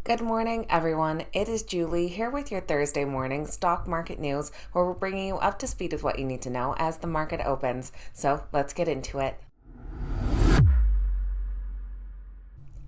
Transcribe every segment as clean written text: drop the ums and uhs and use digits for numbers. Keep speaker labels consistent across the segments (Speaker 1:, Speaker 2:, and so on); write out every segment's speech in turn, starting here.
Speaker 1: Good morning, everyone. It is Julie here with your Thursday morning stock market news, where we're bringing you up to speed with what you need to know as the market opens. So let's get into it.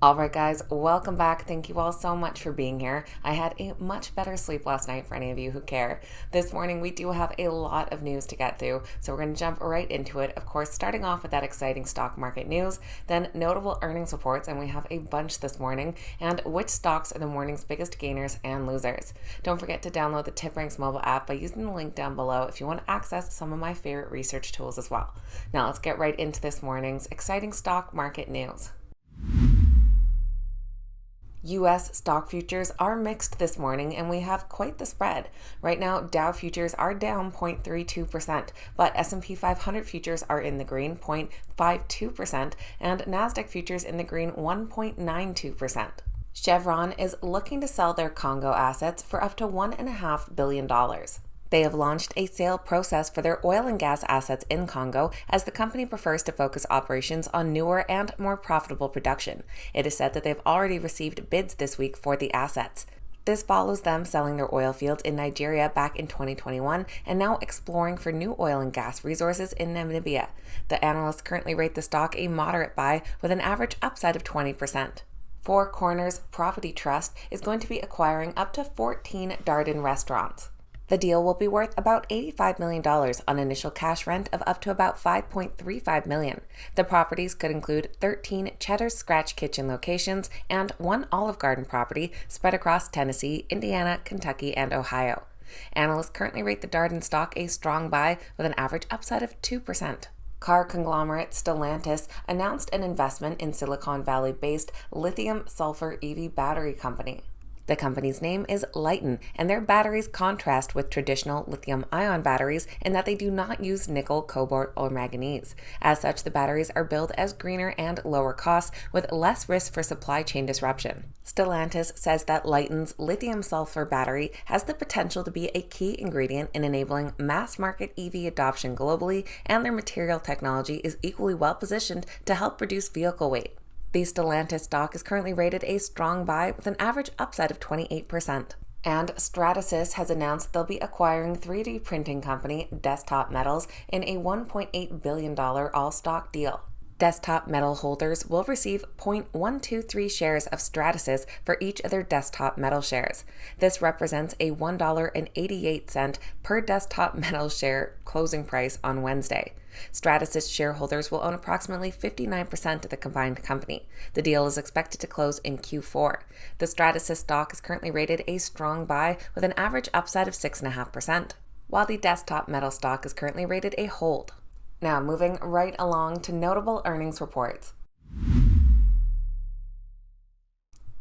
Speaker 1: Alright guys, welcome back. Thank you all so much for being here. I had a much better sleep last night for any of you who care. This morning we do have a lot of news to get through, so we're going to jump right into it. Of course, starting off with that exciting stock market news, then notable earnings reports, and we have a bunch this morning, and which stocks are the morning's biggest gainers and losers. Don't forget to download the TipRanks mobile app by using the link down below if you want to access some of my favorite research tools as well. Now let's get right into this morning's exciting stock market news. U.S. stock futures are mixed this morning, and we have quite the spread. Right now, Dow futures are down 0.32%, but S&P 500 futures are in the green 0.52%, and NASDAQ futures in the green 1.92%. Chevron is looking to sell their Congo assets for up to $1.5 billion. They have launched a sale process for their oil and gas assets in Congo, as the company prefers to focus operations on newer and more profitable production. It is said that they've already received bids this week for the assets. This follows them selling their oil fields in Nigeria back in 2021 and now exploring for new oil and gas resources in Nvidia. The analysts currently rate the stock a moderate buy with an average upside of 20%. Four Corners Property Trust is going to be acquiring up to 14 Darden restaurants. The deal will be worth about $85 million on initial cash rent of up to about $5.35 million. The properties could include 13 Cheddar's Scratch Kitchen locations and one Olive Garden property spread across Tennessee, Indiana, Kentucky, and Ohio. Analysts currently rate the Darden stock a strong buy with an average upside of 2%. Car conglomerate Stellantis announced an investment in Silicon Valley-based lithium-sulfur EV battery company. The company's name is Lyten, and their batteries contrast with traditional lithium-ion batteries in that they do not use nickel, cobalt, or manganese. As such, the batteries are billed as greener and lower cost, with less risk for supply chain disruption. Stellantis says that Lyten's lithium-sulfur battery has the potential to be a key ingredient in enabling mass-market EV adoption globally, and their material technology is equally well-positioned to help reduce vehicle weight. The Stellantis stock is currently rated a strong buy with an average upside of 28%. And Stratysys has announced they'll be acquiring 3D printing company Desktop Metals in a $1.8 billion all-stock deal. Desktop Metal holders will receive 0.123 shares of Stratysys for each of their Desktop Metal shares. This represents a $1.88 per Desktop Metal share closing price on Wednesday. Stratysys shareholders will own approximately 59% of the combined company. The deal is expected to close in Q4. The Stratysys stock is currently rated a strong buy with an average upside of 6.5%, while the Desktop Metal stock is currently rated a hold. Now, moving right along to notable earnings reports.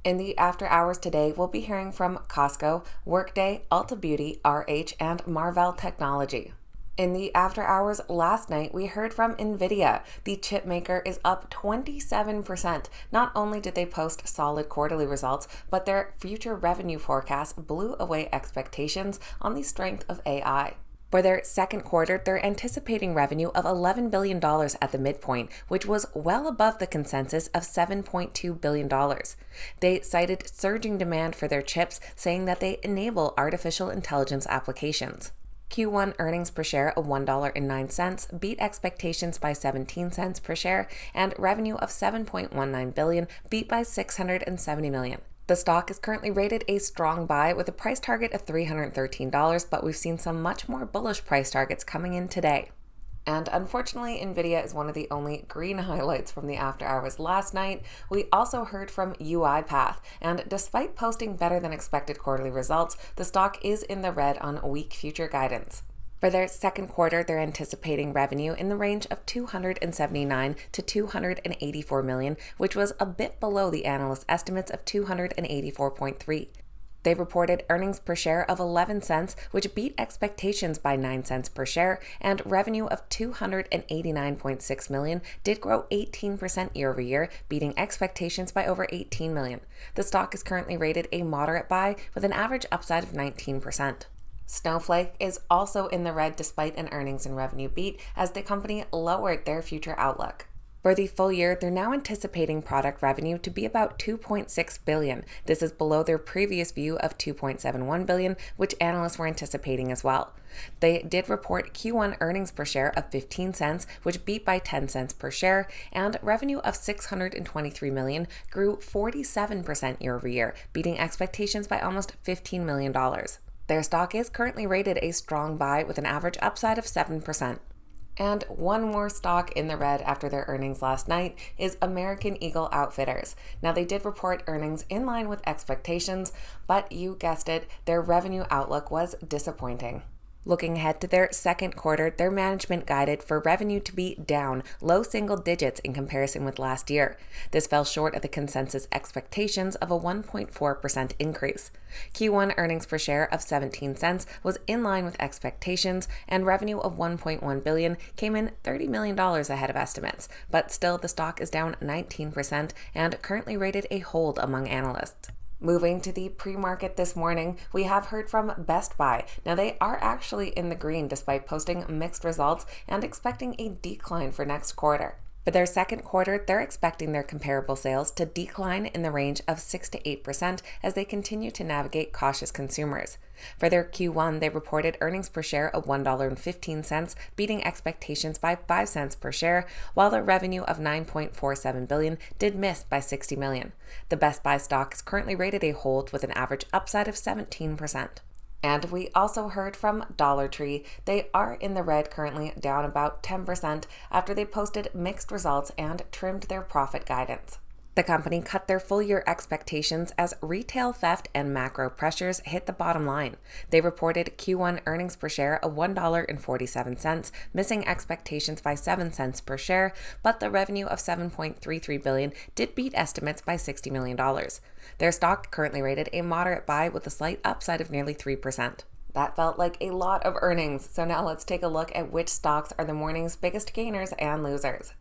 Speaker 1: In the after hours today, we'll be hearing from Costco, Workday, Ulta Beauty, RH, and Marvell Technology. In the after hours last night, we heard from Nvidia. The chip maker is up 27%. Not only did they post solid quarterly results, but their future revenue forecast blew away expectations on the strength of AI. For their second quarter, they're anticipating revenue of $11 billion at the midpoint, which was well above the consensus of $7.2 billion. They cited surging demand for their chips, saying that they enable artificial intelligence applications. Q1 earnings per share of $1.09 beat expectations by 17 cents per share, and revenue of $7.19 billion beat by $670 million. The stock is currently rated a strong buy with a price target of $313, but we've seen some much more bullish price targets coming in today. And unfortunately, Nvidia is one of the only green highlights from the after hours last night. We also heard from uiPath, and despite posting better than expected quarterly results, the stock is in the red on weak future guidance. For their second quarter, they're anticipating revenue in the range of $279 to $284 million, which was a bit below the analyst estimates of $284.3. They reported earnings per share of 11 cents, which beat expectations by 9 cents per share, and revenue of $289.6 million did grow 18% year over year, beating expectations by over 18 million. The stock is currently rated a moderate buy with an average upside of 19%. Snowflake is also in the red despite an earnings and revenue beat, as the company lowered their future outlook. For the full year, they're now anticipating product revenue to be about $2.6 billion. This is below their previous view of $2.71 billion, which analysts were anticipating as well. They did report Q1 earnings per share of 15 cents, which beat by 10 cents per share, and revenue of $623 million grew 47% year over year, beating expectations by almost $15 million. Their stock is currently rated a strong buy with an average upside of 7%. And one more stock in the red after their earnings last night is American Eagle Outfitters. Now, they did report earnings in line with expectations, but you guessed it, their revenue outlook was disappointing. Looking ahead to their second quarter, their management guided for revenue to be down low single digits in comparison with last year. This fell short of the consensus expectations of a 1.4% increase. Q1 earnings per share of 17 cents was in line with expectations, and revenue of $1.1 billion came in $30 million ahead of estimates, but still the stock is down 19% and currently rated a hold among analysts. Moving to the pre-market this morning, we have heard from Best Buy. Now, they are actually in the green despite posting mixed results and expecting a decline for next quarter. For their second quarter, they're expecting their comparable sales to decline in the range of 6 to 8% as they continue to navigate cautious consumers. For their Q1, they reported earnings per share of $1.15, beating expectations by 5 cents per share, while their revenue of $9.47 billion did miss by $60 million. The Best Buy stock is currently rated a hold with an average upside of 17%. And we also heard from Dollar Tree. They are in the red currently, down about 10% after they posted mixed results and trimmed their profit guidance. The company cut their full-year expectations as retail theft and macro pressures hit the bottom line. They reported Q1 earnings per share of $1.47, missing expectations by 7 cents per share, but the revenue of $7.33 billion did beat estimates by $60 million. Their stock currently rated a moderate buy with a slight upside of nearly 3%. That felt like a lot of earnings, so now let's take a look at which stocks are the morning's biggest gainers and losers.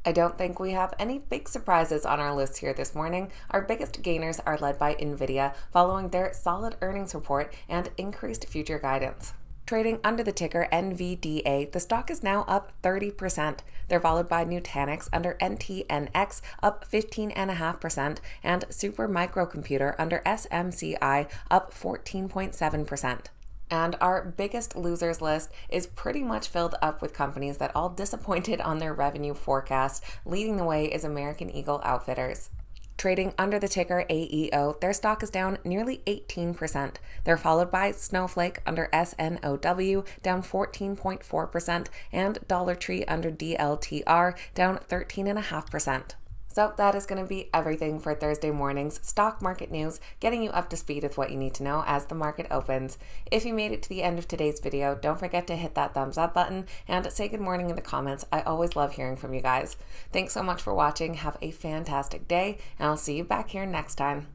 Speaker 1: I don't think we have any big surprises on our list here this morning. Our biggest gainers are led by Nvidia, following their solid earnings report and increased future guidance. Trading under the ticker NVDA, the stock is now up 30%. They're followed by Nutanix under NTNX, up 15.5%, and Super Microcomputer under SMCI, up 14.7%. And our biggest losers list is pretty much filled up with companies that all disappointed on their revenue forecast. Leading the way is American Eagle Outfitters. Trading under the ticker AEO, their stock is down nearly 18%. They're followed by Snowflake under SNOW, down 14.4%, and Dollar Tree under DLTR, down 13.5%. So that is going to be everything for Thursday morning's stock market news, getting you up to speed with what you need to know as the market opens. If you made it to the end of today's video, don't forget to hit that thumbs up button and say good morning in the comments. I always love hearing from you guys. Thanks so much for watching. Have a fantastic day, and I'll see you back here next time.